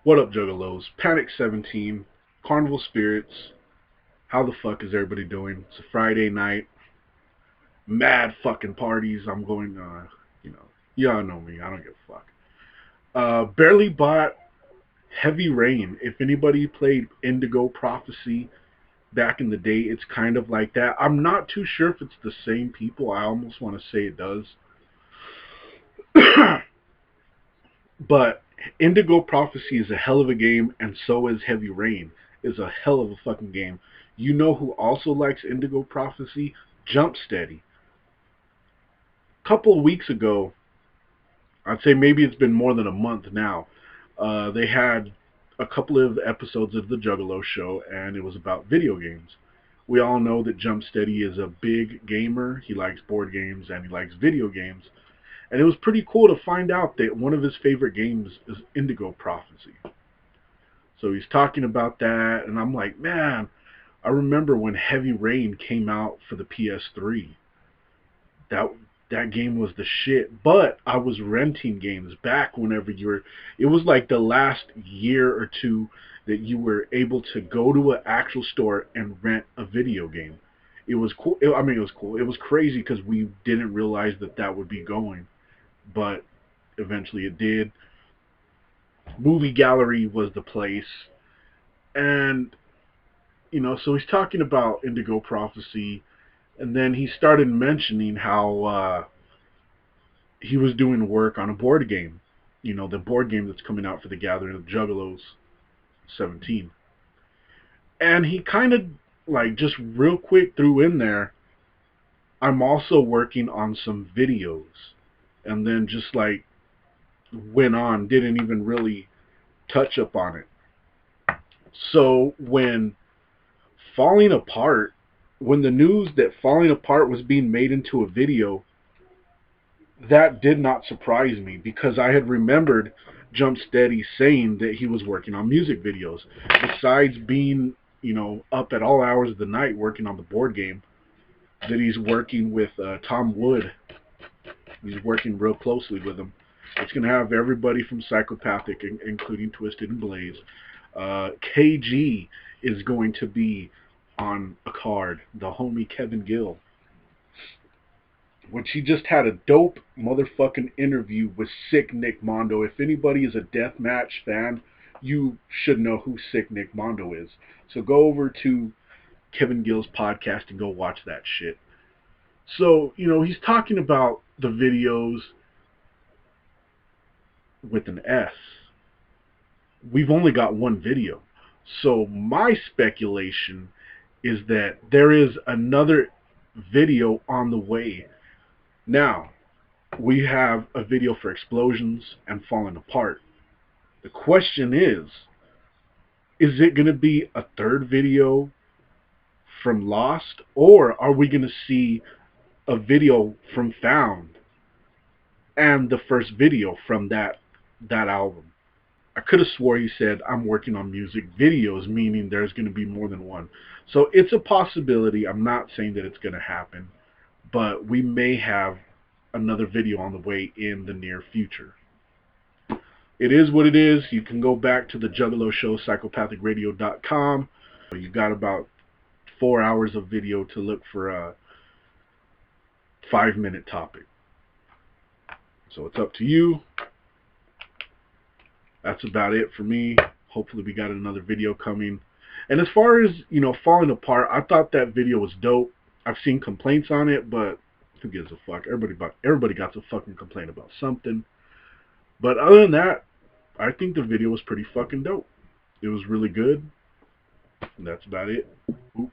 What up, Juggalos? Panic 17, Carnival Spirits. How the fuck is everybody doing? It's a Friday night. Mad fucking parties. I'm going, y'all know me. I don't give a fuck. Barely bought Heavy Rain. If anybody played Indigo Prophecy back in the day, it's kind of like that. I'm not too sure if it's the same people. I almost want to say it does. But Indigo Prophecy is a hell of a game, and so is Heavy Rain. Is a hell of a fucking game. You know who also likes Indigo Prophecy? Jump Steady. A couple of weeks ago, I'd say maybe it's been more than a month now, they had a couple of episodes of the Juggalo show, and it was about video games. We all know that Jump Steady is a big gamer. He likes board games and he likes video games. And it was pretty cool to find out that one of his favorite games is Indigo Prophecy. So he's talking about that, and I'm like, man, I remember when Heavy Rain came out for the PS3. That that game was the shit. But I was renting games back whenever you were. It was like the last year or two that you were able to go to an actual store and rent a video game. It was cool. I mean, it was cool. It was crazy because we didn't realize that that would be going, but eventually it did. Movie Gallery was the place, and so he's talking about Indigo Prophecy, and then he started mentioning how he was doing work on a board game, the board game that's coming out for the Gathering of Juggalos 17. And he kind of, like, just real quick threw in there, I'm also working on some videos. And then just, like, went on, didn't even really touch up on it. So Falling Apart, when the news that Falling Apart was being made into a video, that did not surprise me because I had remembered Jump Steady saying that he was working on music videos. Besides being, up at all hours of the night working on the board game, that he's working with Tom Wood. He's working real closely with him. It's going to have everybody from Psychopathic, including Twisted and Blaze. KG is going to be on a card, the homie Kevin Gill, which he just had a dope motherfucking interview with Sick Nick Mondo. If anybody is a deathmatch fan, you should know who Sick Nick Mondo is. So go over to Kevin Gill's podcast and go watch that shit. So, he's talking about the videos with an S. We've only got one video. So my speculation is that there is another video on the way. Now, we have a video for Explosions and Falling Apart. The question is it going to be a third video from Lost, or are we going to see a video from Found and the first video from that album? I could have swore he said, I'm working on music videos, meaning there's going to be more than one. So it's a possibility. I'm not saying that it's going to happen, but we may have another video on the way in the near future. It is what it is. You can go back to the Juggalo Show, psychopathicradio.com. You got about 4 hours of video to look for a 5-minute topic. So it's up to you. That's about it for me. Hopefully we got another video coming. And as far as, Falling Apart, I thought that video was dope. I've seen complaints on it, but who gives a fuck? Everybody got to fucking complain about something. But other than that, I think the video was pretty fucking dope. It was really good. And that's about it. Oop.